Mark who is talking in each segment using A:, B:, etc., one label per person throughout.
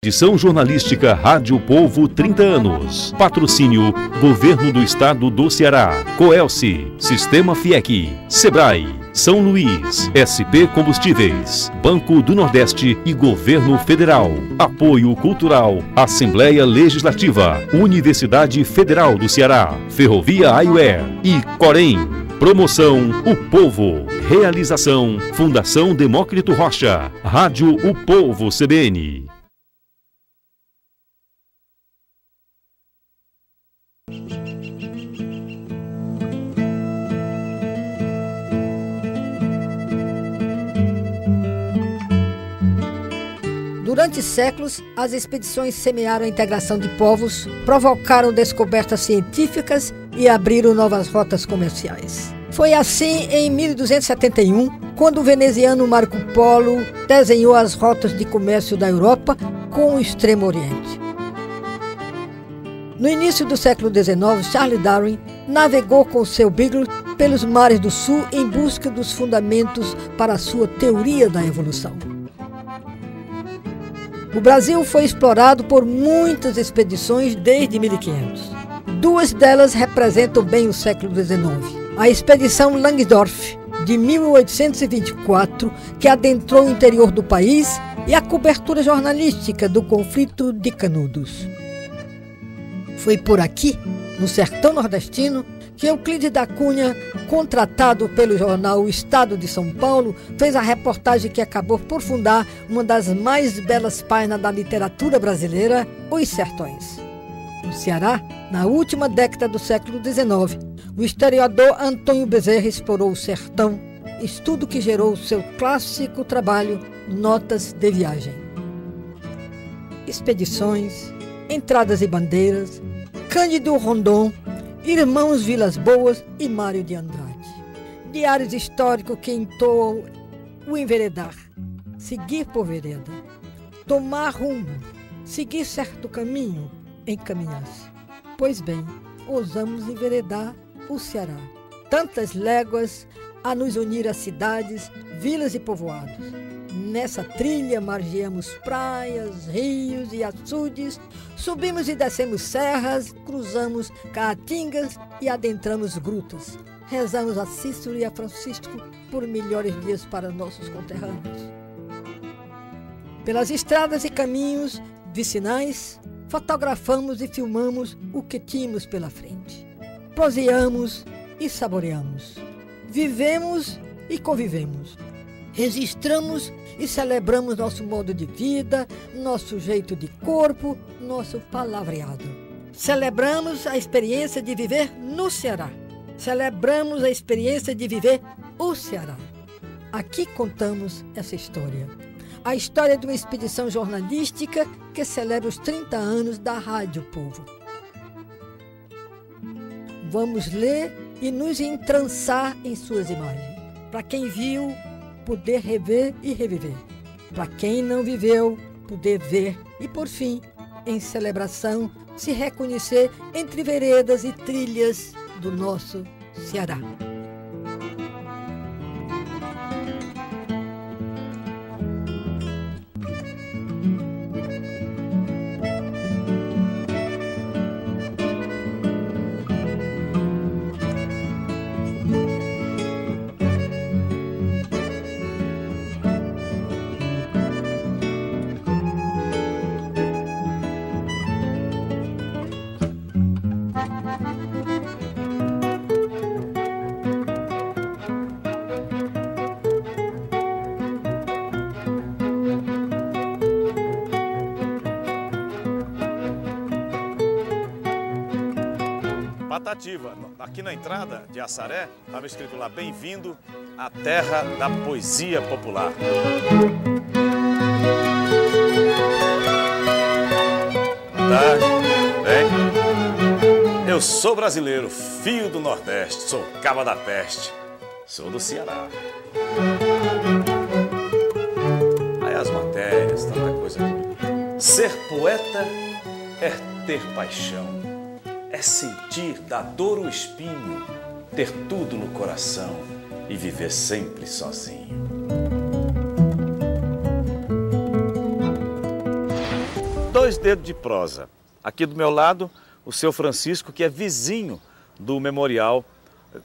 A: Edição jornalística Rádio Povo 30 anos. Patrocínio Governo do Estado do Ceará, Coelce, Sistema FIEC, Sebrae, São Luís, SP Combustíveis, Banco do Nordeste e Governo Federal. Apoio Cultural, Assembleia Legislativa, Universidade Federal do Ceará, Ferrovia Aiué e Corém. Promoção O Povo. Realização Fundação Demócrito Rocha. Rádio O Povo CBN.
B: Durante séculos, as expedições semearam a integração de povos, provocaram descobertas científicas e abriram novas rotas comerciais. Foi assim em 1271, quando o veneziano Marco Polo desenhou as rotas de comércio da Europa com o Extremo Oriente. No início do século XIX, Charles Darwin navegou com seu Beagle pelos mares do sul em busca dos fundamentos para a sua teoria da evolução. O Brasil foi explorado por muitas expedições desde 1500. Duas delas representam bem o século XIX. A expedição Langsdorff, de 1824, que adentrou o interior do país, e a cobertura jornalística do conflito de Canudos. Foi por aqui, no sertão nordestino, que Euclides da Cunha, contratado pelo jornal O Estado de São Paulo, fez a reportagem que acabou por fundar uma das mais belas páginas da literatura brasileira, Os Sertões. No Ceará, na última década do século XIX, o historiador Antônio Bezerra explorou o sertão, estudo que gerou seu clássico trabalho Notas de Viagem. Expedições, Entradas e Bandeiras, Cândido Rondon, Irmãos Vilas Boas e Mário de Andrade. Diários históricos que entoam o enveredar, seguir por vereda, tomar rumo, seguir certo caminho, encaminhar-se. Pois bem, ousamos enveredar o Ceará. Tantas léguas a nos unir a cidades, vilas e povoados. Nessa trilha margeamos praias, rios e açudes, subimos e descemos serras, cruzamos caatingas e adentramos grutas. Rezamos a Cícero e a Francisco por melhores dias para nossos conterrâneos. Pelas estradas e caminhos vicinais, fotografamos e filmamos o que tínhamos pela frente. Proseamos e saboreamos. Vivemos e convivemos. Registramos e celebramos nosso modo de vida, nosso jeito de corpo, nosso palavreado. Celebramos a experiência de viver no Ceará. Celebramos a experiência de viver o Ceará. Aqui contamos essa história. A história de uma expedição jornalística que celebra os 30 anos da Rádio Povo. Vamos ler e nos entrançar em suas imagens. Para quem viu, poder rever e reviver. Para quem não viveu, poder ver e, por fim, em celebração, se reconhecer entre veredas e trilhas do nosso Ceará.
C: Patativa, aqui na entrada de Assaré, estava escrito lá, bem-vindo à terra da poesia popular. Tarde, bem? Eu sou brasileiro, filho do Nordeste, sou caba da peste, sou do Ceará. Aí as matérias, tanta coisa. Ser poeta é ter paixão. É sentir da dor o espinho, ter tudo no coração e viver sempre sozinho. 2 dedos de prosa. Aqui do meu lado, o seu Francisco, que é vizinho do Memorial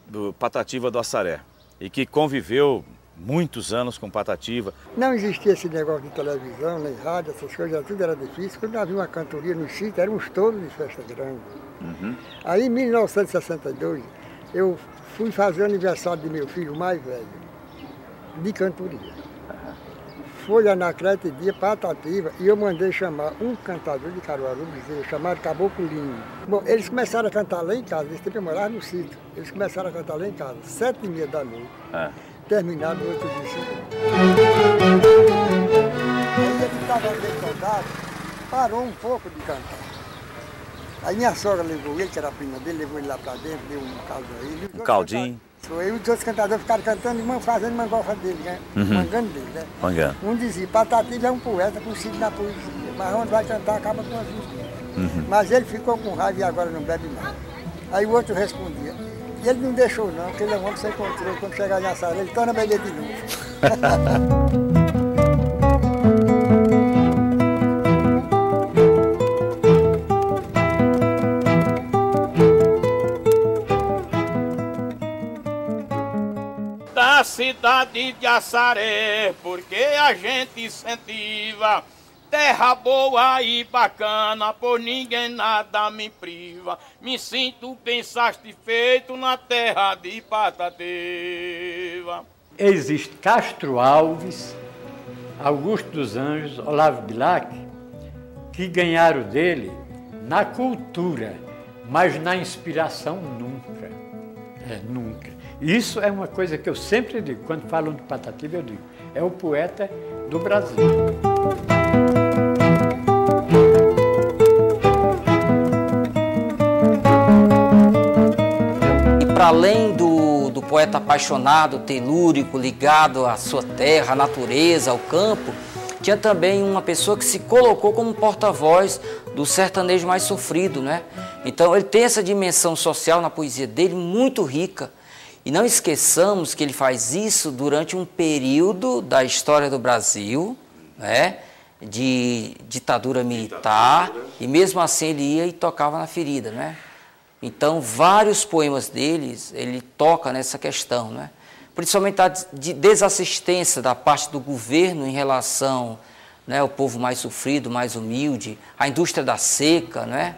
C: do Patativa do Assaré e que conviveu muitos anos com Patativa.
D: Não existia esse negócio de televisão, nem rádio, essas coisas, tudo era difícil. Quando havia uma cantoria no sítio, eram uns touros de festa grande. Aí, em 1962, eu fui fazer o aniversário de meu filho mais velho, de cantoria. Foi Anacleto dia Patativa e eu mandei chamar um cantador de Caruaru, chamado Caboclo Linho. Bom, eles começaram a cantar lá em casa, eles sempre moravam no sítio. Eles começaram a cantar lá em casa, 7h30 da noite. Terminado no outro dia. Aí ele estava bem soldado, parou um pouco de cantar. Aí minha sogra levou ele, que era a prima dele, levou ele lá pra dentro, deu um caldo a ele.
C: Um caldinho.
D: Aí os outros cantadores ficaram cantando e fazendo mangofa dele, né? Mangando dele, né?
C: Mangando.
D: Um dizia, Patativa é um poeta conhecido na poesia, mas onde vai cantar acaba com a vida. Mas ele ficou com raiva e agora não bebe nada. Aí o outro respondia, e ele não deixou não, porque ele é um homem sem controle, quando chegar em Assaré, ele torna a beber de novo.
E: Da cidade de Assaré, porque a gente incentiva, terra boa e bacana, por ninguém nada me priva. Me sinto bem satisfeito na terra de Patativa.
F: Existe Castro Alves, Augusto dos Anjos, Olavo Bilac, que ganharam dele na cultura, mas na inspiração nunca. Nunca. Isso é uma coisa que eu sempre digo, quando falam de Patativa, eu digo, é o poeta do Brasil.
G: E para além do poeta apaixonado, telúrico, ligado à sua terra, à natureza, ao campo, tinha também uma pessoa que se colocou como porta-voz do sertanejo mais sofrido, né? Então ele tem essa dimensão social na poesia dele muito rica. E não esqueçamos que ele faz isso durante um período da história do Brasil, né, de ditadura militar, e mesmo assim ele ia e tocava na ferida, né? Então, vários poemas deles, ele toca nessa questão, né? Principalmente a desassistência da parte do governo em relação, né, ao povo mais sofrido, mais humilde, a indústria da seca, né?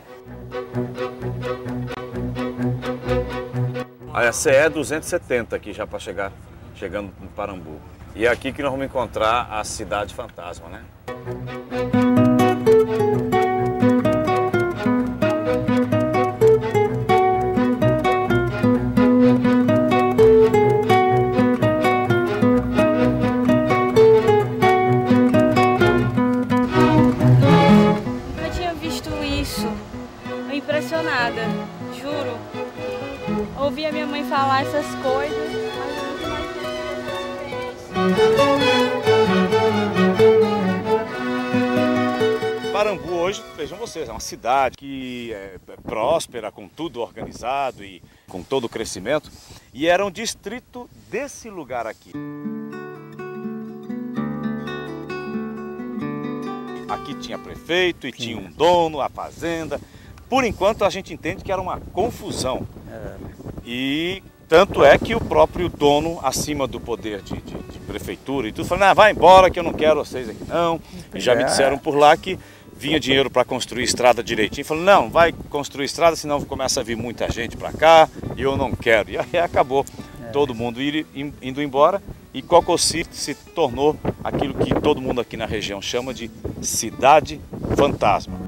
C: A CE 270 aqui já para chegando no Parambu. E é aqui que nós vamos encontrar a Cidade Fantasma, né?
H: Nunca tinha visto isso. Tô impressionada, juro. Ouvi a minha mãe falar essas coisas, mas eu nunca imaginei isso.
C: Parambu hoje, vejam vocês, é uma cidade que é próspera, com tudo organizado e com todo o crescimento, e era um distrito desse lugar aqui. Aqui tinha prefeito e tinha um dono, a fazenda. Por enquanto a gente entende que era uma confusão. E tanto é que o próprio dono, acima do poder de prefeitura e tudo, falou, vai embora que eu não quero vocês aqui não. E já me disseram por lá que vinha dinheiro para construir estrada direitinho. Falou, não, vai construir estrada, senão começa a vir muita gente para cá e eu não quero. E aí acabou todo mundo indo embora e Cococi se tornou aquilo que todo mundo aqui na região chama de Cidade Fantasma.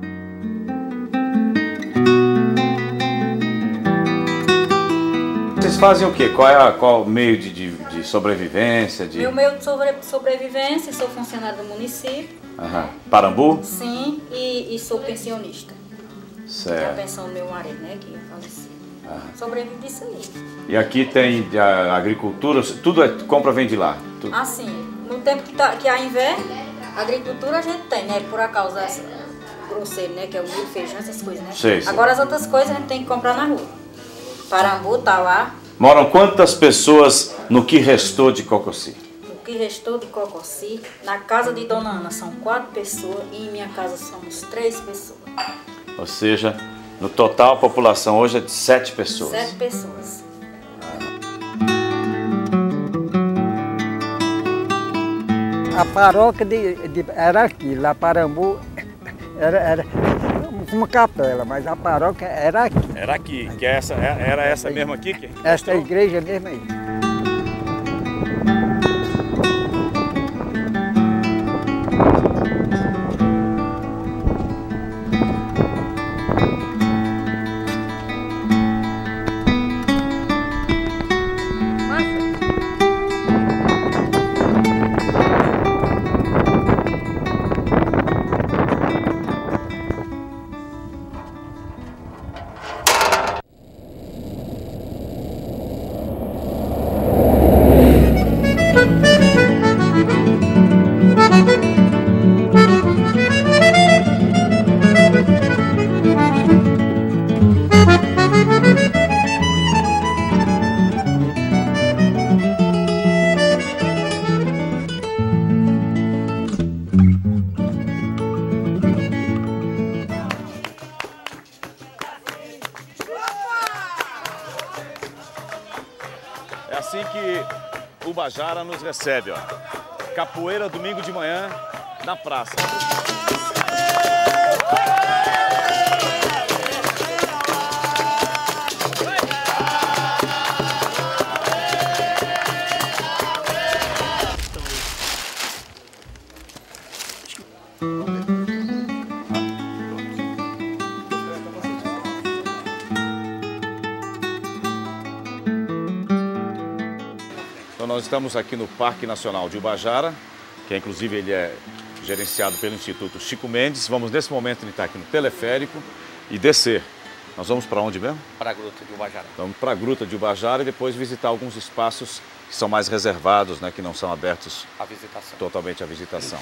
C: Vocês fazem o quê? Qual o meio de sobrevivência?
I: Meu meio de sobrevivência, sou funcionária do município.
C: Parambu?
I: Sim, e sou pensionista.
C: Certo.
I: Tem a pensão do meu marido, né, que faleceu. Sobrevivo disso aí.
C: E aqui tem a agricultura, tudo compra vem de lá? Tudo.
I: Assim, no tempo que há inverno, a agricultura a gente tem, né, por acaso essa grosseiro, né, que é o milho, feijão, essas coisas, né.
C: Sei.
I: Agora as outras coisas a gente tem que comprar na rua. Parambu tá lá.
C: Moram quantas pessoas no que restou de Cococi?
I: No que restou de Cococi, na casa de Dona Ana são 4 pessoas e em minha casa somos 3 pessoas.
C: Ou seja, no total a população hoje é de 7 pessoas.
I: 7 pessoas.
D: A paróquia era aqui, lá Parambu era uma capela, mas a paróquia era aqui.
C: Era aqui, que era essa mesmo aqui?
D: Esta igreja mesmo aí.
C: É assim que Ubajara nos recebe, ó. Capoeira domingo de manhã na praça. Então nós estamos aqui no Parque Nacional de Ubajara, que inclusive ele é gerenciado pelo Instituto Chico Mendes. Vamos nesse momento entrar aqui no teleférico e descer. Nós vamos para onde mesmo?
J: Para a Gruta de Ubajara.
C: Vamos para a Gruta de Ubajara e depois visitar alguns espaços que são mais reservados, né, que não são abertos
J: A visitação.
C: totalmente à visitação.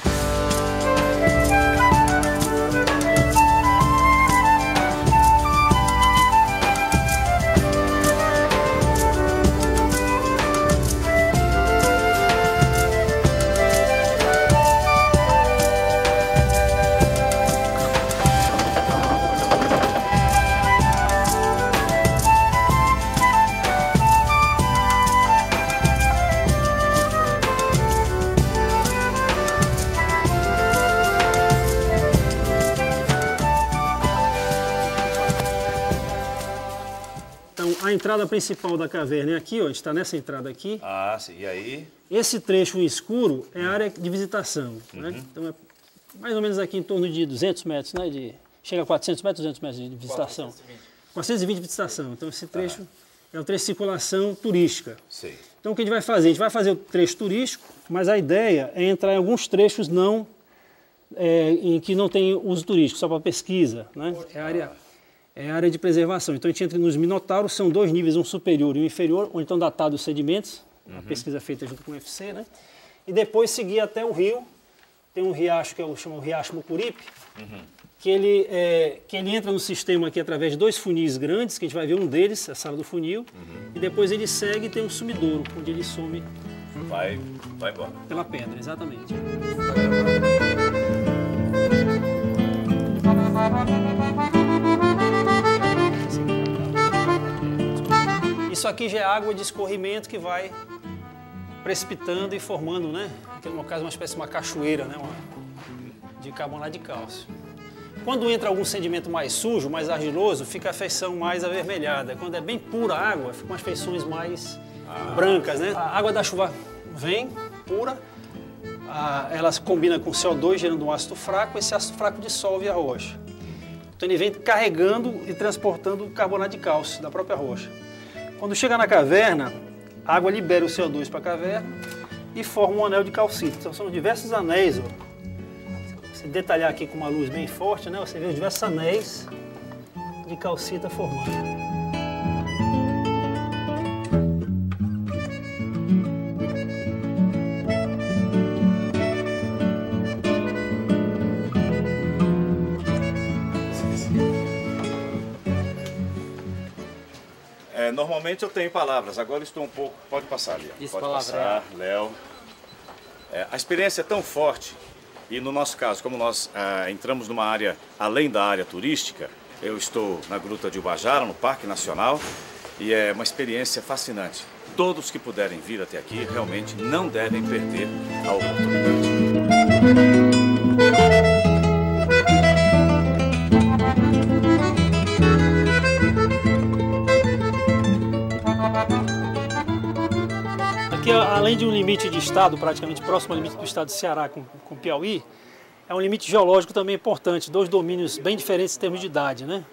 K: A entrada principal da caverna é aqui, ó, a gente está nessa entrada aqui.
C: Ah, sim. E aí?
K: Esse trecho escuro é a área de visitação, né? Então é mais ou menos aqui em torno de 200 metros, né? Chega a 400 metros, 200 metros de visitação. 420 de visitação. Então esse trecho é o trecho de circulação turística.
C: Sim.
K: Então o que a gente vai fazer? A gente vai fazer o trecho turístico, mas a ideia é entrar em alguns trechos em que não tem uso turístico, só para pesquisa, né? É a área de preservação. Então a gente entra nos minotauros, são 2 níveis, um superior e um inferior, onde estão datados os sedimentos, a pesquisa feita junto com o UFC, né? E depois seguir até o rio, tem um riacho que chama o Riacho Mucuripe, que ele entra no sistema aqui através de 2 funis grandes, que a gente vai ver um deles, a sala do funil, e depois ele segue e tem um sumidouro, onde ele some
C: Vai embora.
K: pela pedra, exatamente. Isso aqui já é água de escorrimento que vai precipitando e formando, né? Aqui no caso uma espécie de uma cachoeira, né? De carbonato de cálcio. Quando entra algum sedimento mais sujo, mais argiloso, fica a feição mais avermelhada. Quando é bem pura a água, ficam as feições mais brancas, né? A água da chuva vem pura, ela combina com CO2 gerando um ácido fraco, esse ácido fraco dissolve a rocha. Então ele vem carregando e transportando o carbonato de cálcio da própria rocha. Quando chega na caverna, a água libera o CO2 para a caverna e forma um anel de calcita. Então são diversos anéis, ó. Se detalhar aqui com uma luz bem forte, né, você vê os diversos anéis de calcita formando.
C: Normalmente eu tenho palavras, agora estou um pouco... Pode passar ali. Pode passar, Léo. A experiência é tão forte e no nosso caso, como nós entramos numa área além da área turística, eu estou na Gruta de Ubajara, no Parque Nacional, e é uma experiência fascinante. Todos que puderem vir até aqui realmente não devem perder a oportunidade.
K: Aqui, além de um limite de estado, praticamente próximo ao limite do estado do Ceará com Piauí, é um limite geológico também importante, dois domínios bem diferentes em termos de idade, né?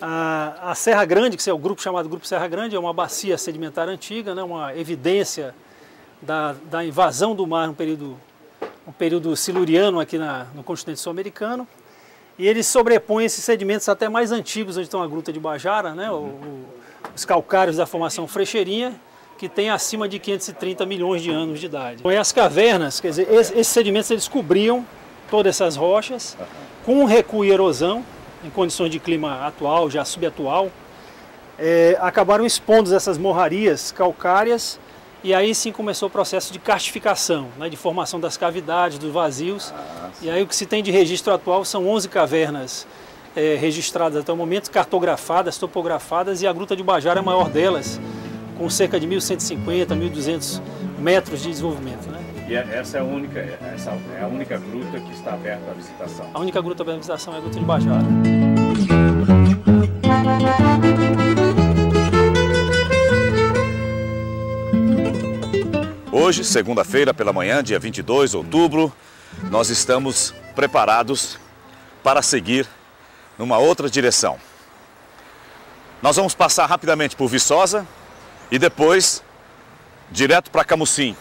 K: A Serra Grande, que é o grupo chamado Grupo Serra Grande, é uma bacia sedimentar antiga, né? Uma evidência da invasão do mar no período siluriano aqui no continente sul-americano. E eles sobrepõem esses sedimentos até mais antigos, onde estão a Gruta de Ubajara, né? Os calcários da formação Frecheirinha, que tem acima de 530 milhões de anos de idade. E as cavernas, quer dizer, esses sedimentos eles cobriam todas essas rochas com recuo e erosão, em condições de clima atual, já subatual, acabaram expondo essas morrarias calcárias e aí sim começou o processo de karstificação, né, de formação das cavidades, dos vazios. E aí o que se tem de registro atual são 11 cavernas registradas até o momento, cartografadas, topografadas, e a Gruta de Ubajara é a maior delas, com cerca de 1.150, 1.200 metros de desenvolvimento, né?
C: E essa é a única gruta que está aberta à visitação?
K: A única gruta aberta à visitação é a Gruta de Ubajara.
C: Hoje, segunda-feira pela manhã, dia 22 de outubro, nós estamos preparados para seguir numa outra direção. Nós vamos passar rapidamente por Viçosa e depois direto para Camusim.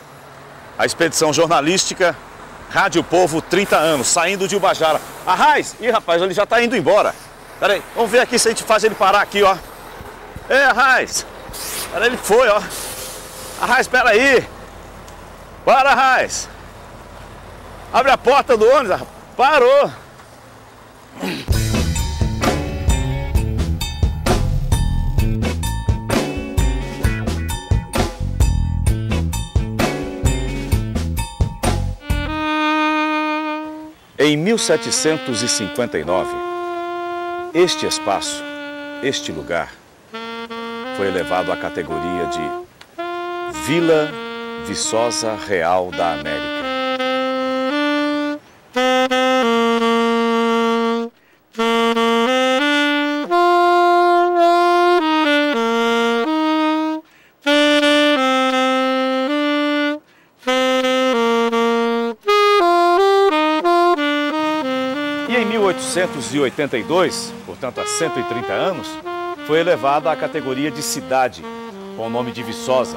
C: A expedição jornalística Rádio Povo 30 anos, saindo de Ubajara. Arraiz! Ih, rapaz, ele já está indo embora. Pera aí, vamos ver aqui se a gente faz ele parar aqui, ó. Ei, Arraiz! Pera aí, ele foi, ó. Arraiz, espera aí! Para, Arraiz! Abre a porta do ônibus, Arraiz. Parou! Em 1759, este espaço, este lugar, foi elevado à categoria de Vila Viçosa Real da América. E em 1882, portanto há 130 anos, foi elevada à categoria de cidade, com o nome de Viçosa.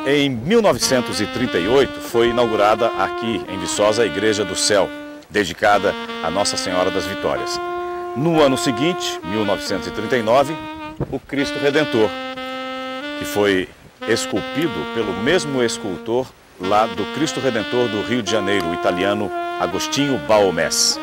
C: Em 1938 foi inaugurada aqui em Viçosa a Igreja do Céu, dedicada a Nossa Senhora das Vitórias. No ano seguinte, 1939, o Cristo Redentor, que foi esculpido pelo mesmo escultor lá do Cristo Redentor do Rio de Janeiro, o italiano Agostinho Baumés.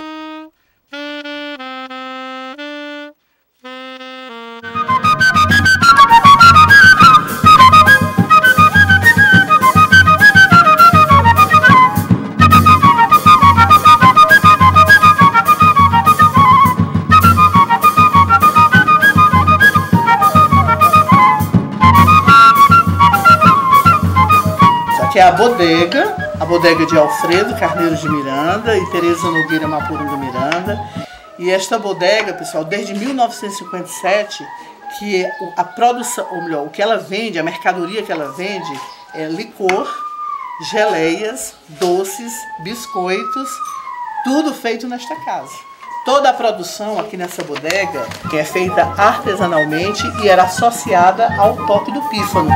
J: Que é a bodega de Alfredo Carneiro de Miranda e Tereza Nogueira Mapurunga Miranda. E esta bodega, pessoal, desde 1957, que a produção, ou melhor, o que ela vende, a mercadoria que ela vende é licor, geleias, doces, biscoitos, tudo feito nesta casa. Toda a produção aqui nessa bodega é feita artesanalmente e era associada ao toque do pífano.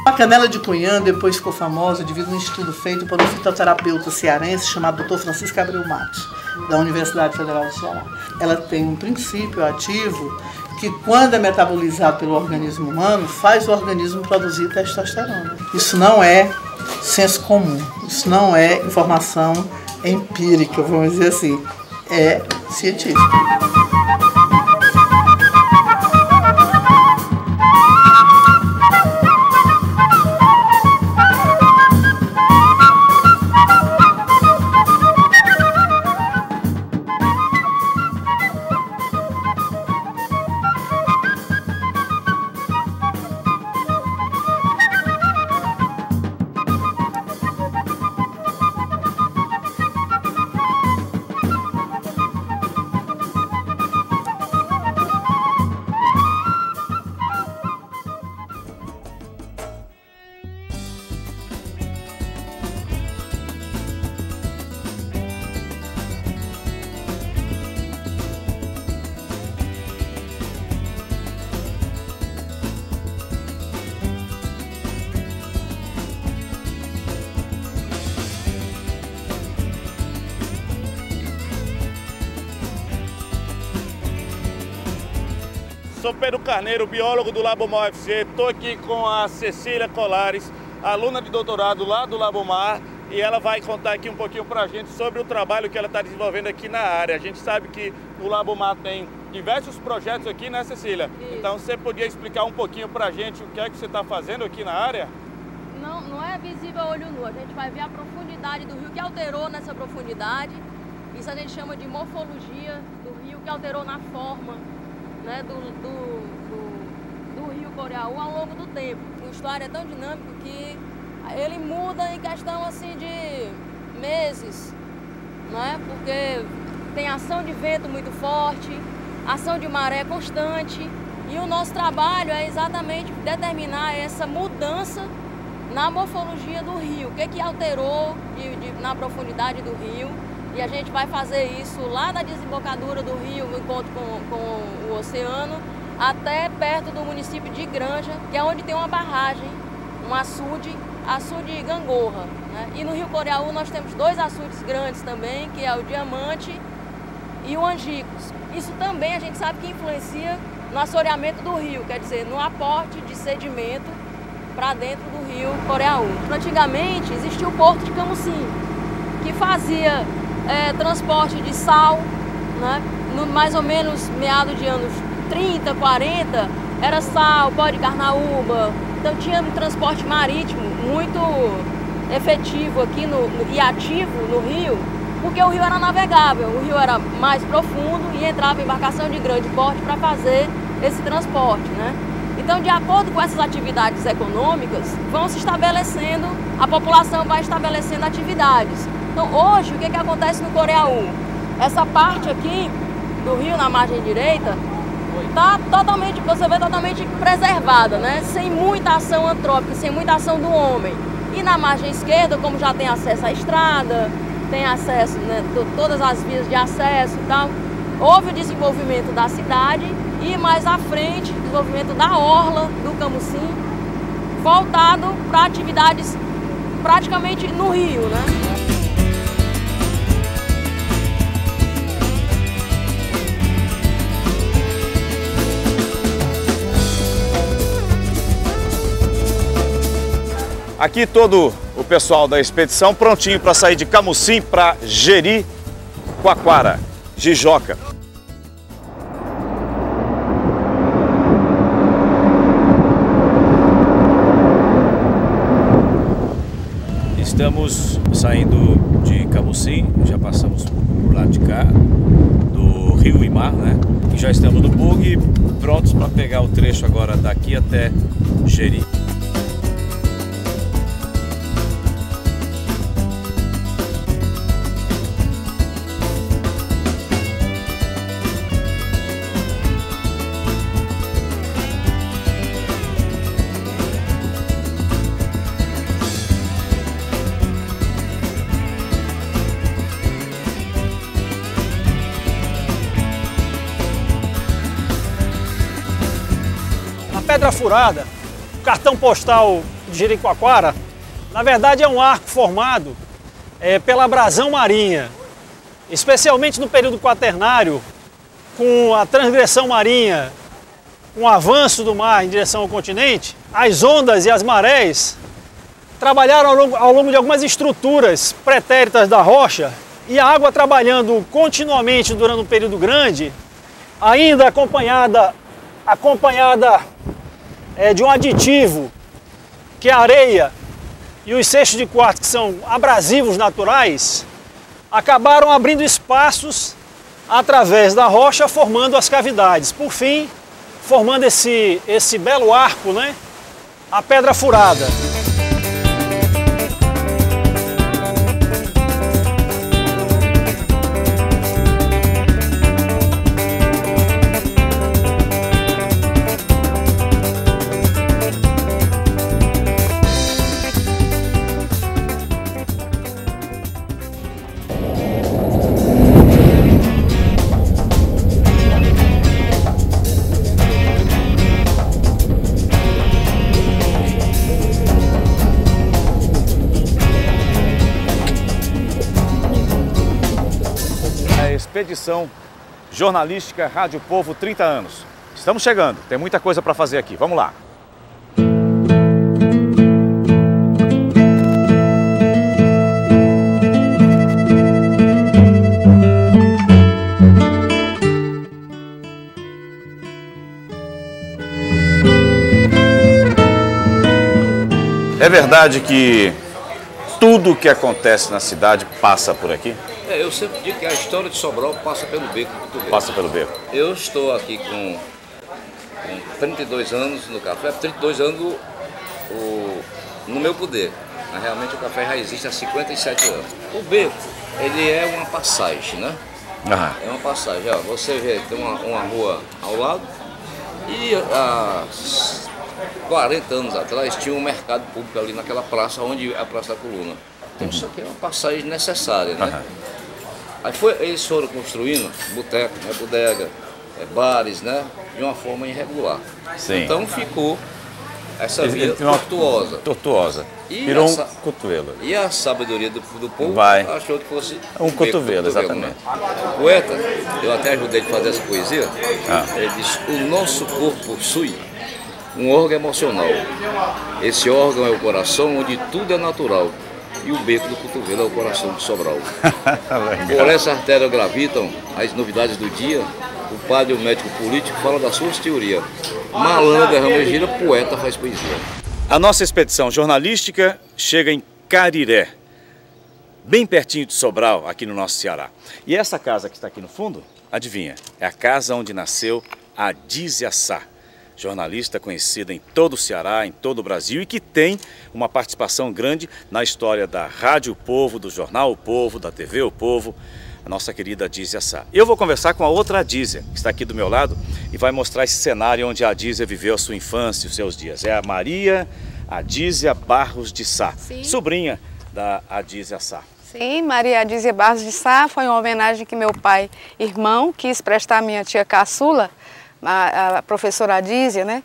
J: A canela de Cunhã depois ficou famosa devido a um estudo feito por um fitoterapeuta cearense chamado Dr. Francisco Abreu Matos, da Universidade Federal do Ceará. Ela tem um princípio ativo que, quando é metabolizado pelo organismo humano, faz o organismo produzir testosterona. Isso não é senso comum, isso não é informação empírica, vamos dizer assim, é científica.
L: Sou Pedro Carneiro, biólogo do Labomar UFC. Estou aqui com a Cecília Colares, aluna de doutorado lá do Labomar, e ela vai contar aqui um pouquinho para a gente sobre o trabalho que ela está desenvolvendo aqui na área. A gente sabe que o Labomar tem diversos projetos aqui, né, Cecília? Isso. Então você podia explicar um pouquinho para a gente o que é que você está fazendo aqui na área?
M: Não é visível a olho nu, a gente vai ver a profundidade do rio, que alterou nessa profundidade. Isso a gente chama de morfologia do rio, que alterou na forma, né, do rio Coreaú ao longo do tempo. O estuário é tão dinâmico que ele muda em questão assim de meses, né, porque tem ação de vento muito forte, ação de maré constante, e o nosso trabalho é exatamente determinar essa mudança na morfologia do rio, o que alterou na profundidade do rio. E a gente vai fazer isso lá na desembocadura do rio, no encontro com o oceano, até perto do município de Granja, que é onde tem uma barragem, um açude Gangorra, né? E no rio Coreaú nós temos dois açudes grandes também, que é o Diamante e o Angicos. Isso também a gente sabe que influencia no assoreamento do rio, quer dizer, no aporte de sedimento para dentro do rio Coreaú. Antigamente existia o porto de Camusim, que fazia transporte de sal, né? No mais ou menos meados de anos 30, 40, era sal, pó de carnaúba. Então tinha um transporte marítimo muito efetivo aqui e ativo no rio, porque o rio era navegável, o rio era mais profundo e entrava embarcação de grande porte para fazer esse transporte, né? Então, de acordo com essas atividades econômicas, vão se estabelecendo, a população vai estabelecendo atividades. Então, hoje, o que acontece no Coreaú? Essa parte aqui do rio, na margem direita, está totalmente, você vê, totalmente preservada, né? Sem muita ação antrópica, sem muita ação do homem. E na margem esquerda, como já tem acesso à estrada, tem acesso, né, todas as vias de acesso e tal, houve o desenvolvimento da cidade e mais à frente, o desenvolvimento da orla do Camusim, voltado para atividades praticamente no rio, né?
C: Aqui todo o pessoal da expedição prontinho para sair de Camusim para Jericoacoara, Jijoca. Estamos saindo de Camusim, já passamos por lado de cá, do rio e mar, né? E já estamos no bug, prontos para pegar o trecho agora daqui até Jeri.
K: Pedra Furada, o cartão postal de Jericoacoara, na verdade é um arco formado pela abrasão marinha, especialmente no período quaternário, com a transgressão marinha, com o avanço do mar em direção ao continente. As ondas e as marés trabalharam ao longo de algumas estruturas pretéritas da rocha E a água trabalhando continuamente durante um período grande, ainda acompanhada de um aditivo, que é a areia e os seixos de quartzo, que são abrasivos naturais, acabaram abrindo espaços através da rocha, formando as cavidades. Por fim, formando esse belo arco, né? A pedra furada.
C: Expedição jornalística Rádio Povo 30 anos. Estamos chegando, tem muita coisa para fazer aqui. Vamos lá. É verdade que tudo o que acontece na cidade passa por aqui?
N: Eu sempre digo que a história de Sobral passa pelo Beco do Cotovelo.
C: Passa pelo Beco.
N: Eu estou aqui com 32 anos no café, 32 anos no meu poder. Mas realmente o café já existe há 57 anos. O Beco, ele é uma passagem, né?
C: Aham.
N: É uma passagem. Ó, você vê, tem uma rua ao lado e há 40 anos atrás tinha um mercado público ali naquela praça, onde é a Praça da Coluna. Então isso aqui é uma passagem necessária, né? Aham. Aí eles foram construindo boteco, né, bodega, bares, né, de uma forma irregular. Sim. Então ficou essa via tortuosa.
C: Tortuosa. Virou um cotovelo.
N: E a sabedoria do povo achou que fosse
C: um cotovelo, exatamente.
N: Né? O poeta, eu até ajudei a fazer essa poesia, ele diz: o nosso corpo possui um órgão emocional. Esse órgão é o coração, onde tudo é natural. E o beco do cotovelo é o coração de Sobral. Por essa artéria gravitam as novidades do dia. O padre, o médico político, fala das suas teorias. Malandro derrama gira, poeta faz poesia.
C: A nossa expedição jornalística chega em Cariré, bem pertinho de Sobral, aqui no nosso Ceará. E essa casa que está aqui no fundo, adivinha? É a casa onde nasceu a Adízia Sá, jornalista conhecida em todo o Ceará, em todo o Brasil, e que tem uma participação grande na história da Rádio Povo, do Jornal O Povo, da TV O Povo, a nossa querida Adízia Sá. Eu vou conversar com a outra Adízia, que está aqui do meu lado, e vai mostrar esse cenário onde a Adízia viveu a sua infância e os seus dias. É a Maria Adízia Barros de Sá, sobrinha da Adízia Sá.
O: Sim, Maria Adízia Barros de Sá foi uma homenagem que meu pai, irmão, quis prestar à minha tia caçula, a professora Adízia, né?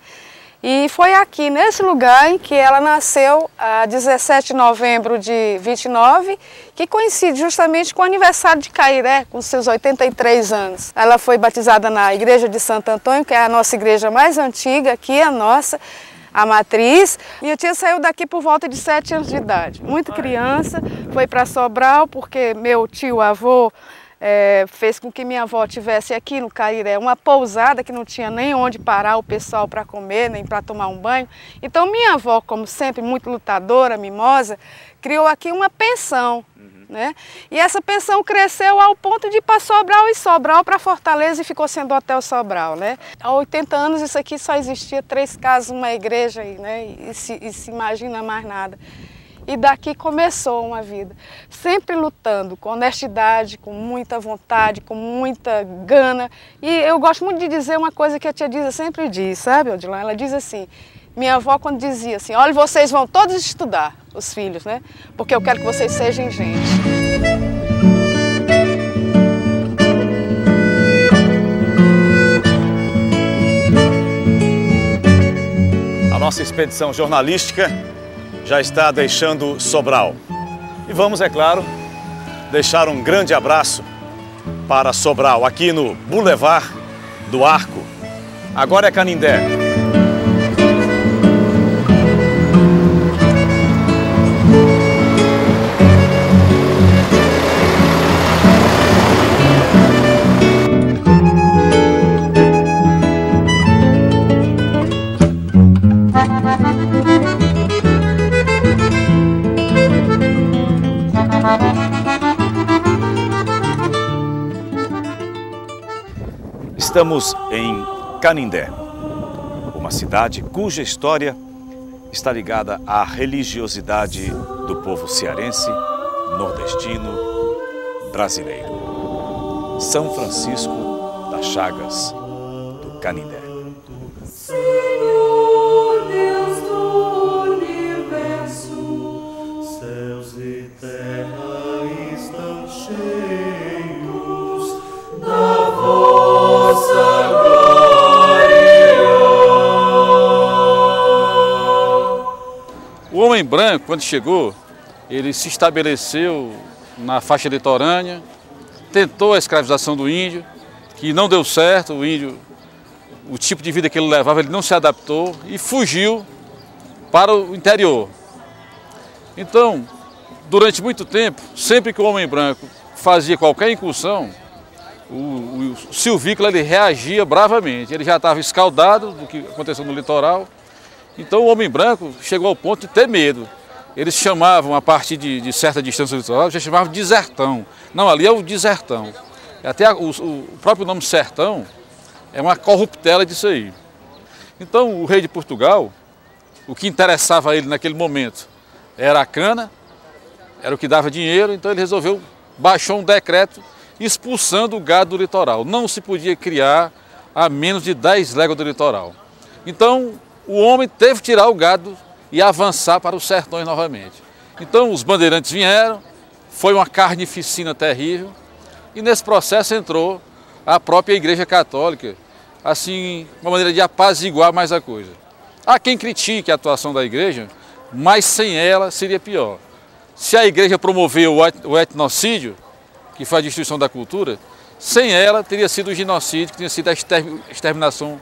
O: E foi aqui, nesse lugar em que ela nasceu, a 17 de novembro de 29, que coincide justamente com o aniversário de Cariré, com seus 83 anos. Ela foi batizada na igreja de Santo Antônio, que é a nossa igreja mais antiga, aqui a nossa, a matriz. Minha tia saiu daqui por volta de 7 anos de idade, muito criança, foi para Sobral, porque meu tio-avô fez com que minha avó tivesse aqui no Cariré uma pousada que não tinha nem onde parar o pessoal para comer, nem para tomar um banho. Então minha avó, como sempre, muito lutadora, mimosa, criou aqui uma pensão. Né? E essa pensão cresceu ao ponto de ir para Sobral e Sobral para Fortaleza e ficou sendo Hotel Sobral. Né? Há 80 anos isso aqui só existia 3 casas, uma igreja né? e se imagina mais nada. E daqui começou uma vida, sempre lutando com honestidade, com muita vontade, com muita gana. E eu gosto muito de dizer uma coisa que a tia Adízia sempre diz, sabe, Odilon? Ela diz assim, minha avó quando dizia assim, olha, vocês vão todos estudar, os filhos, né? Porque eu quero que vocês sejam gente.
C: A nossa expedição jornalística já está deixando Sobral. E vamos, é claro, deixar um grande abraço para Sobral, aqui no Boulevard do Arco. Agora é Canindé. Estamos em Canindé, uma cidade cuja história está ligada à religiosidade do povo cearense, nordestino, brasileiro. São Francisco das Chagas, do Canindé.
P: Senhor Deus do universo, céus e terra estão cheios da vossa glória.
L: O homem branco, quando chegou, ele se estabeleceu na faixa litorânea, tentou a escravização do índio, que não deu certo, o tipo de vida que ele levava, ele não se adaptou e fugiu para o interior. Então, durante muito tempo, sempre que o homem branco fazia qualquer incursão, o silvícola ele reagia bravamente. Ele já estava escaldado do que aconteceu no litoral. Então o homem branco chegou ao ponto de ter medo. Eles chamavam, a partir de certa distância do litoral, já chamavam de desertão. Não, ali é o desertão. Até o próprio nome sertão é uma corruptela disso aí. Então o rei de Portugal, o que interessava a ele naquele momento era a cana, era o que dava dinheiro, então ele resolveu, baixou um decreto expulsando o gado do litoral. Não se podia criar a menos de 10 léguas do litoral. Então o homem teve que tirar o gado e avançar para os sertões novamente. Então os bandeirantes vieram, foi uma carnificina terrível, e nesse processo entrou a própria Igreja Católica, assim, uma maneira de apaziguar mais a coisa. Há quem critique a atuação da Igreja, mas sem ela seria pior. Se a Igreja promoveu o etnocídio, que foi a destruição da cultura, sem ela teria sido o genocídio, que teria sido a exterminação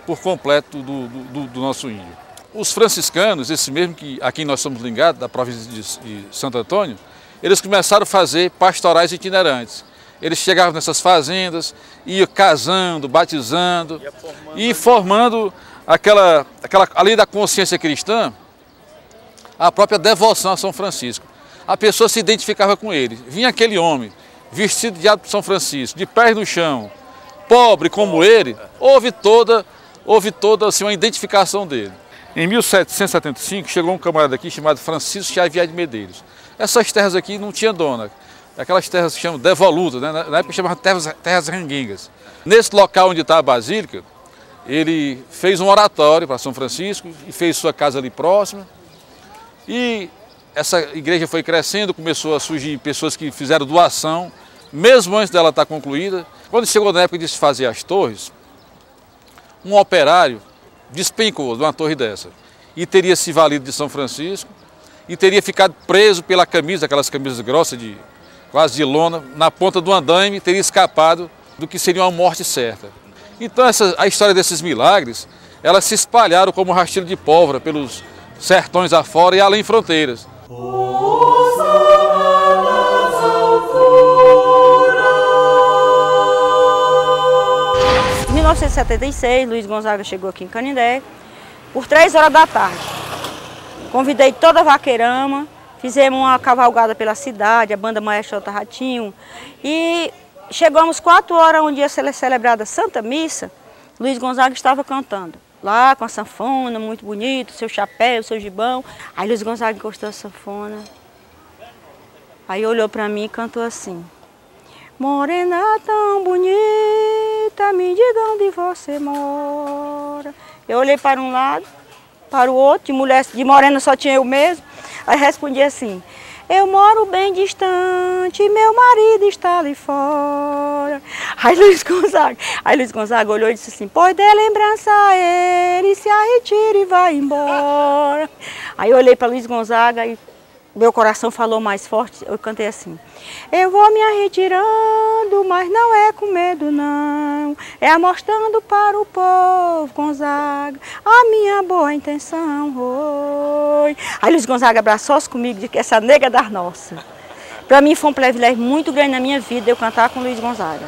L: por completo do nosso índio. Os franciscanos, esse mesmo a quem nós somos ligados, da província de Santo Antônio, eles começaram a fazer pastorais itinerantes. Eles chegavam nessas fazendas, iam casando, batizando e formando além da consciência cristã, a própria devoção a São Francisco. A pessoa se identificava com ele. Vinha aquele homem, vestido de hábito de São Francisco, de pés no chão, pobre como ele, houve toda assim, uma identificação dele. Em 1775 chegou um camarada aqui chamado Francisco Xavier de Medeiros. Essas terras aqui não tinham dona. Aquelas terras que chamam devolutas, né? Na época chamavam terras ranguingas. Nesse local onde está a Basílica, ele fez um oratório para São Francisco e fez sua casa ali próxima. E essa igreja foi crescendo, começou a surgir pessoas que fizeram doação, mesmo antes dela estar concluída. Quando chegou na época de se fazer as torres, um operário despencou de uma torre dessa e teria se valido de São Francisco e teria ficado preso pela camisa, aquelas camisas grossas, quase de lona, na ponta do andaime, teria escapado do que seria uma morte certa. Então a história desses milagres, elas se espalharam como rastilho de pólvora pelos sertões afora e além fronteiras.
I: Em 1976, Luiz Gonzaga chegou aqui em Canindé por 3 horas da tarde. Convidei toda a vaqueirama, fizemos uma cavalgada pela cidade, a banda Maestro Ratinho, e chegamos 4 horas onde ia ser celebrada a Santa Missa. Luiz Gonzaga estava cantando lá com a sanfona, muito bonito, seu chapéu, seu gibão. Aí Luiz Gonzaga encostou a sanfona, aí olhou para mim e cantou assim: morena tão bonita, me diga onde você mora. Eu olhei para um lado, para o outro, de morena só tinha eu mesmo. Aí respondi assim: eu moro bem distante, meu marido está ali fora. Aí Luiz Gonzaga olhou e disse assim: pois dê lembrança a ele, se arretira e vai embora. Aí eu olhei para Luiz Gonzaga e meu coração falou mais forte, eu cantei assim: eu vou me retirando, mas não é com medo não, é mostrando para o povo, Gonzaga, a minha boa intenção. Oi. Aí Luiz Gonzaga abraçou-se comigo e disse que essa nega das nossas. Para mim foi um privilégio muito grande na minha vida eu cantar com Luiz Gonzaga.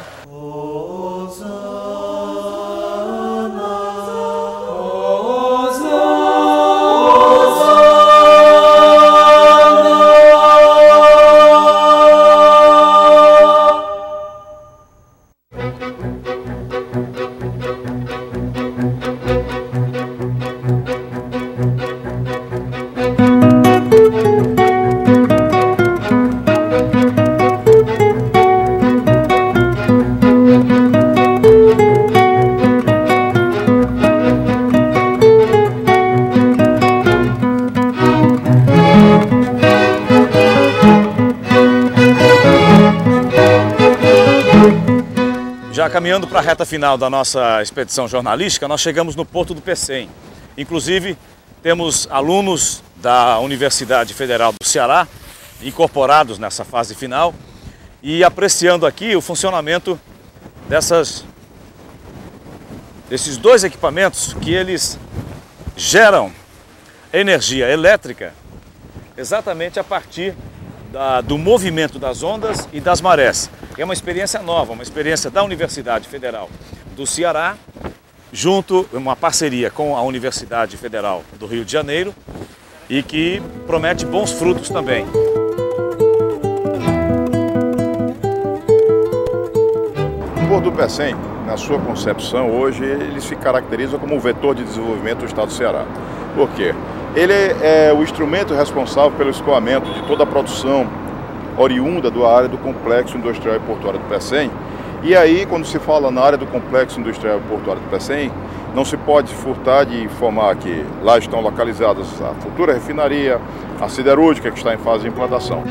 C: caminhando para a reta final da nossa expedição jornalística, nós chegamos no Porto do Pecém. Inclusive, temos alunos da Universidade Federal do Ceará incorporados nessa fase final e apreciando aqui o funcionamento desses dois equipamentos que eles geram energia elétrica exatamente a partir do movimento das ondas e das marés. É uma experiência nova, uma experiência da Universidade Federal do Ceará, junto uma parceria com a Universidade Federal do Rio de Janeiro e que promete bons frutos também.
Q: O Porto do Pecém, na sua concepção, hoje ele se caracteriza como um vetor de desenvolvimento do estado do Ceará. Por quê? Ele é o instrumento responsável pelo escoamento de toda a produção oriunda da área do Complexo Industrial e Portuário do Pecém. E aí, quando se fala na área do Complexo Industrial e Portuário do Pecém, não se pode furtar de informar que lá estão localizadas a futura refinaria, a siderúrgica que está em fase de implantação.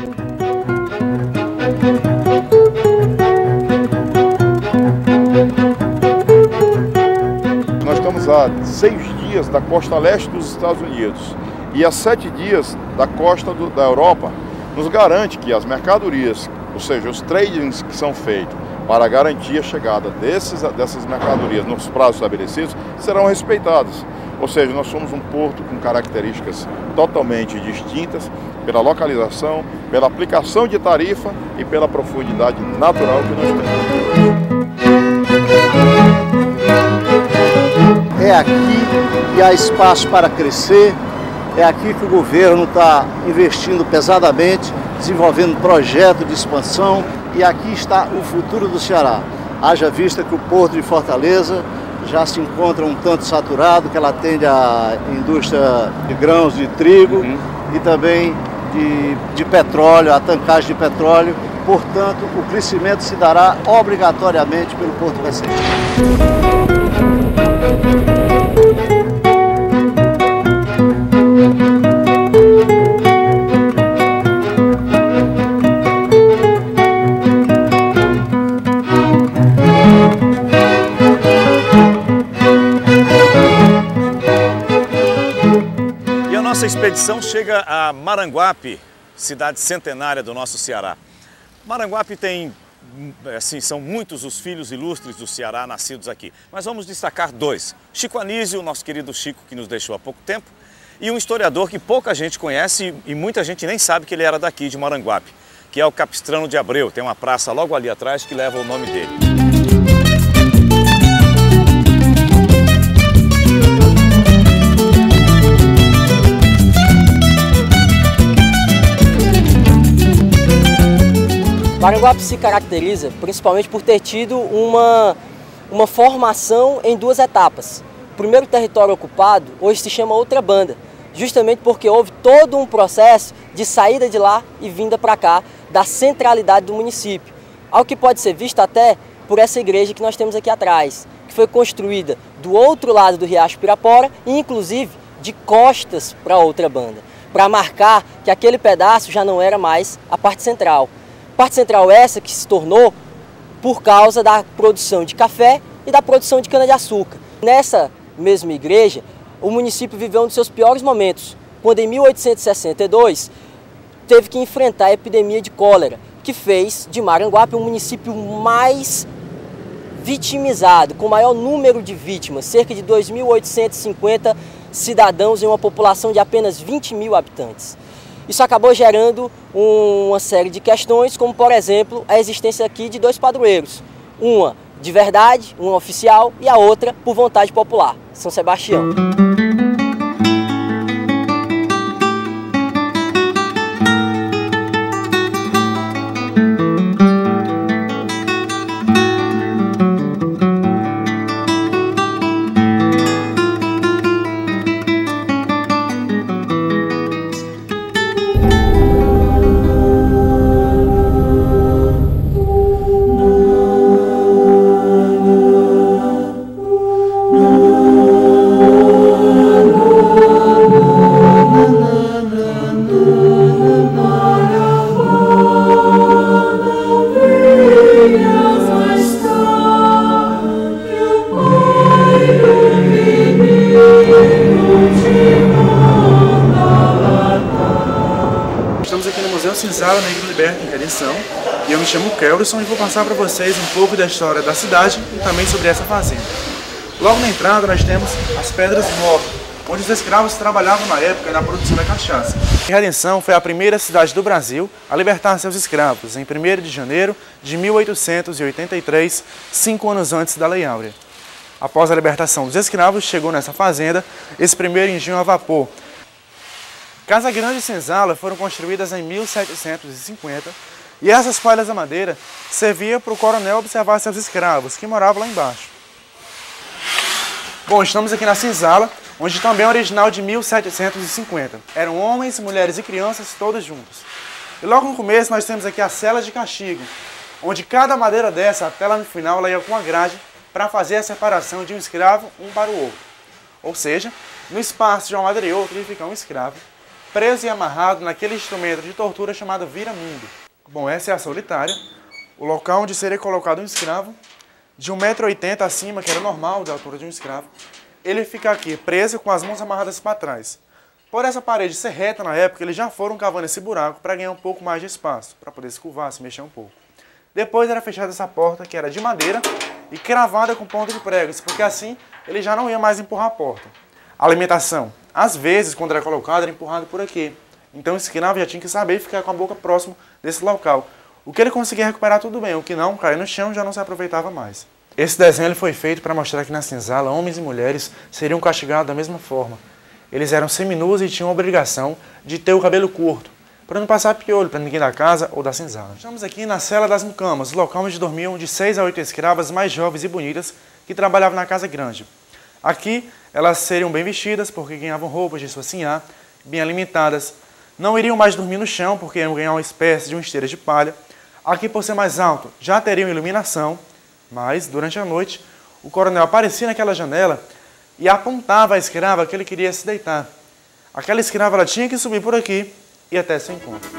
Q: Nós estamos a 6 dias da costa leste dos Estados Unidos e a 7 dias da costa da Europa, nos garante que as mercadorias, ou seja, os tradings que são feitos para garantir a chegada dessas mercadorias nos prazos estabelecidos, serão respeitados. Ou seja, nós somos um porto com características totalmente distintas pela localização, pela aplicação de tarifa e pela profundidade natural que nós temos.
R: É aqui que há espaço para crescer, é aqui que o governo está investindo pesadamente, desenvolvendo projetos de expansão, e aqui está o futuro do Ceará. Haja vista que o Porto de Fortaleza já se encontra um tanto saturado, que ela atende à indústria de grãos de trigo e também de petróleo, a tancagem de petróleo. Portanto, o crescimento se dará obrigatoriamente pelo Porto do Pecém.
C: Nossa expedição chega a Maranguape, cidade centenária do nosso Ceará. Maranguape tem, assim, são muitos os filhos ilustres do Ceará nascidos aqui, mas vamos destacar dois. Chico Anísio, nosso querido Chico, que nos deixou há pouco tempo, e um historiador que pouca gente conhece e muita gente nem sabe que ele era daqui, de Maranguape, que é o Capistrano de Abreu. Tem uma praça logo ali atrás que leva o nome dele.
S: Maranguape se caracteriza principalmente por ter tido uma formação em duas etapas. O primeiro território ocupado hoje se chama Outra Banda, justamente porque houve todo um processo de saída de lá e vinda para cá, da centralidade do município. Algo que pode ser visto até por essa igreja que nós temos aqui atrás, que foi construída do outro lado do Riacho Pirapora e inclusive de costas para Outra Banda, para marcar que aquele pedaço já não era mais a parte central. Parte central essa que se tornou por causa da produção de café e da produção de cana-de-açúcar. Nessa mesma igreja, o município viveu um dos seus piores momentos, quando em 1862 teve que enfrentar a epidemia de cólera, que fez de Maranguape um município mais vitimizado, com maior número de vítimas, cerca de 2.850 cidadãos em uma população de apenas 20 mil habitantes. Isso acabou gerando uma série de questões, como por exemplo a existência aqui de dois padroeiros, uma de verdade, uma oficial, e a outra por vontade popular, São Sebastião.
T: liberto em Redenção e eu me chamo Kelvison e vou passar para vocês um pouco da história da cidade e também sobre essa fazenda. Logo na entrada nós temos as Pedras Mor, onde os escravos trabalhavam na época na produção da cachaça. Redenção foi a primeira cidade do Brasil a libertar seus escravos em 1º de janeiro de 1883, 5 anos antes da Lei Áurea. Após a libertação dos escravos, chegou nessa fazenda esse primeiro engenho a vapor. Casa Grande e Senzala foram construídas em 1750 e essas palhas da madeira serviam para o coronel observar seus escravos, que moravam lá embaixo. Bom, estamos aqui na Senzala, onde também é original de 1750. Eram homens, mulheres e crianças todos juntos. E logo no começo nós temos aqui a cela de castigo, onde cada madeira dessa, até lá no final, ela ia com uma grade para fazer a separação de um escravo um para o outro. Ou seja, no espaço de uma madeira e outra, ele fica um escravo, preso e amarrado naquele instrumento de tortura chamado vira-mundo. Bom, essa é a solitária, o local onde seria colocado um escravo de 1,80 m acima, que era normal da altura de um escravo. Ele fica aqui preso com as mãos amarradas para trás. Por essa parede ser reta na época, eles já foram cavando esse buraco para ganhar um pouco mais de espaço, para poder se curvar, se mexer um pouco. Depois era fechada essa porta, que era de madeira e cravada com ponta de pregos, porque assim ele já não ia mais empurrar a porta. A alimentação, às vezes, quando era colocado, era empurrado por aqui. Então o escravo já tinha que saber ficar com a boca próximo desse local. O que ele conseguia recuperar tudo bem, o que não, cair no chão já não se aproveitava mais. Esse desenho ele foi feito para mostrar que na Senzala, homens e mulheres seriam castigados da mesma forma. Eles eram seminus e tinham a obrigação de ter o cabelo curto, para não passar piolho para ninguém da casa ou da Senzala. Estamos aqui na Cela das Mucamas, local onde dormiam de 6 a 8 escravas mais jovens e bonitas que trabalhavam na Casa Grande. Aqui, elas seriam bem vestidas, porque ganhavam roupas de sua sinhá, bem alimentadas. Não iriam mais dormir no chão, porque iam ganhar uma espécie de uma esteira de palha. Aqui, por ser mais alto, já teriam iluminação, mas, durante a noite, o coronel aparecia naquela janela e apontava à escrava que ele queria se deitar. Aquela escrava ela tinha que subir por aqui e até seu encontro.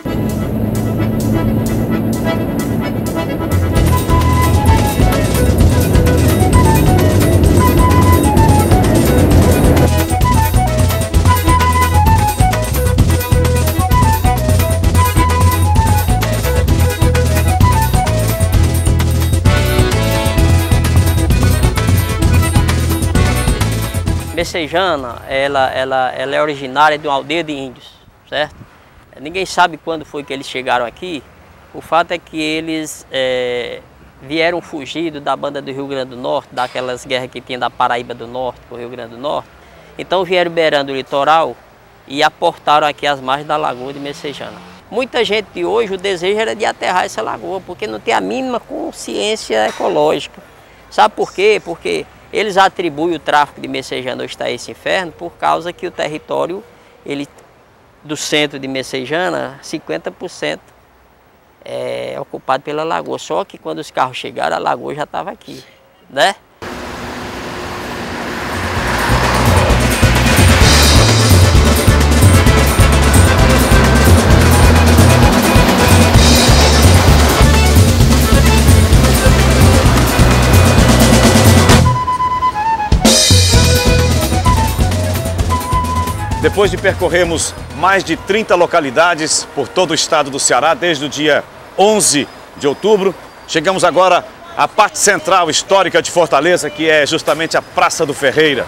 U: Messejana, ela é originária de uma aldeia de índios, certo? Ninguém sabe quando foi que eles chegaram aqui. O fato é que eles vieram fugidos da banda do Rio Grande do Norte, daquelas guerras que tinha da Paraíba do Norte para o Rio Grande do Norte. Então vieram beirando o litoral e aportaram aqui as margens da lagoa de Messejana. Muita gente de hoje, o desejo era de aterrar essa lagoa, porque não tem a mínima consciência ecológica. Sabe por quê? Porque eles atribuem o tráfico de Messejana hoje a esse inferno por causa que o território do centro de Messejana, 50% é ocupado pela lagoa. Só que quando os carros chegaram, a lagoa já estava aqui, né?
C: Depois de percorrermos mais de 30 localidades por todo o estado do Ceará, desde o dia 11 de outubro, chegamos agora à parte central histórica de Fortaleza, que é justamente a Praça do Ferreira.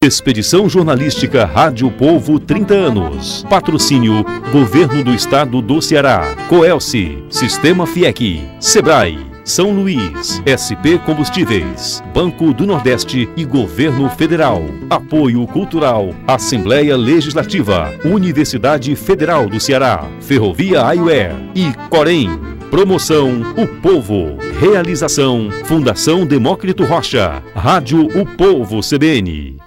A: Expedição Jornalística Rádio Povo 30 anos. Patrocínio Governo do Estado do Ceará, Coelce, Sistema FIEC, Sebrae, São Luís, SP Combustíveis, Banco do Nordeste e Governo Federal. Apoio Cultural, Assembleia Legislativa, Universidade Federal do Ceará, Ferrovia Aiué e Corém. Promoção O Povo. Realização Fundação Demócrito Rocha. Rádio O Povo CBN.